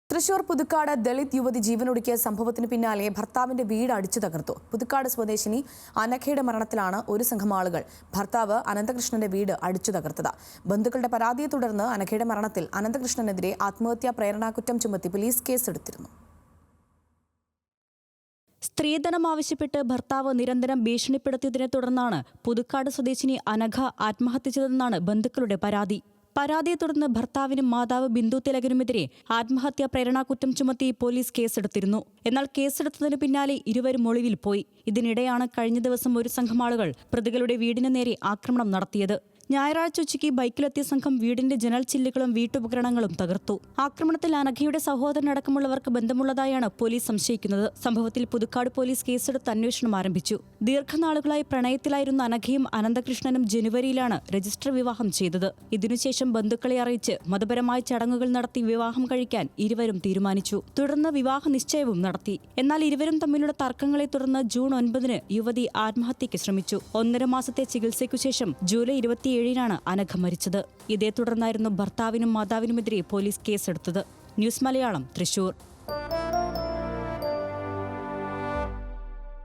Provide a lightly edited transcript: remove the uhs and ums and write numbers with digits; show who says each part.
Speaker 1: തൃശൂർ പുതുക്കാട് ദളിത് യുവതി ജീവനൊടുക്കിയ സംഭവത്തിന് പിന്നാലെ ഭർത്താവിന്റെ വീട് അടിച്ചു തകർത്തു. പുതുക്കാട് സ്വദേശിനി അനഘയുടെ മരണത്തിലാണ് ഒരു സംഘം ആളുകൾ ഭർത്താവ് അനന്തകൃഷ്ണന്റെ വീട് അടിച്ചു തകർത്തത്. ബന്ധുക്കളുടെ പരാതിയെ തുടർന്ന് അനഘയുടെ മരണത്തിൽ അനന്തകൃഷ്ണനെതിരെ ആത്മഹത്യാ പ്രേരണാകുറ്റം ചുമത്തി പോലീസ് കേസെടുത്തിരുന്നു.
Speaker 2: സ്ത്രീധനം ആവശ്യപ്പെട്ട് ഭർത്താവ് നിരന്തരം ഭീഷണിപ്പെടുത്തിയതിനെ തുടർന്നാണ് പുതുക്കാട് സ്വദേശിനി അനഘ ആത്മഹത്യ ചെയ്തതെന്നാണ് ബന്ധുക്കളുടെ പരാതി. പരാതിയെ തുടർന്ന് ഭർത്താവിനും മാതാവ് ബിന്ദു തിലകനുമെതിരെ ആത്മഹത്യാ പ്രേരണാകുറ്റം ചുമത്തി പോലീസ് കേസെടുത്തിരുന്നു. എന്നാൽ കേസെടുത്തതിന് പിന്നാലെ ഇരുവരും ഒളിവിൽ പോയി. ഇതിനിടെയാണ് കഴിഞ്ഞ ദിവസം ഒരു സംഘം ആളുകൾ പ്രതികളുടെ വീടിന് നേരെ ആക്രമണം നടത്തിയത്. ഞായറാഴ്ച ഉച്ചയ്ക്ക് ബൈക്കിലെത്തിയ സംഘം വീടിന്റെ ജനൽ ചില്ലുകളും വീട്ടുപകരണങ്ങളും തകർത്തു. ആക്രമണത്തിൽ അനഘയുടെ സഹോദരനടക്കമുള്ളവർക്ക് ബന്ധമുള്ളതായാണ് പോലീസ് സംശയിക്കുന്നത്. സംഭവത്തിൽ പുതുക്കാട് പോലീസ് കേസെടുത്ത് അന്വേഷണം ആരംഭിച്ചു. ദീർഘനാളുകളായി പ്രണയത്തിലായിരുന്ന അനഘയും അനന്തകൃഷ്ണനും ജനുവരിയിലാണ് രജിസ്റ്റർ വിവാഹം ചെയ്തത്. ഇതിനുശേഷം ബന്ധുക്കളെ അറിയിച്ച് മതപരമായ ചടങ്ങുകൾ നടത്തി വിവാഹം കഴിക്കാൻ ഇരുവരും തീരുമാനിച്ചു. തുടർന്ന് വിവാഹ നിശ്ചയവും നടത്തി. എന്നാൽ ഇരുവരും തമ്മിലുള്ള തർക്കങ്ങളെ തുടർന്ന് ജൂൺ 9 യുവതി ആത്മഹത്യയ്ക്ക് ശ്രമിച്ചു. 1.5 മാസത്തെ ചികിത്സയ്ക്കു ശേഷം ജൂലൈ 27 അനഘ മരിച്ചത്. ഇതേ തുടർന്നായിരുന്നു ഭർത്താവിനും മാതാവിനുമെതിരെ പോലീസ് കേസെടുത്തത്. ന്യൂസ് മലയാളം, തൃശൂർ.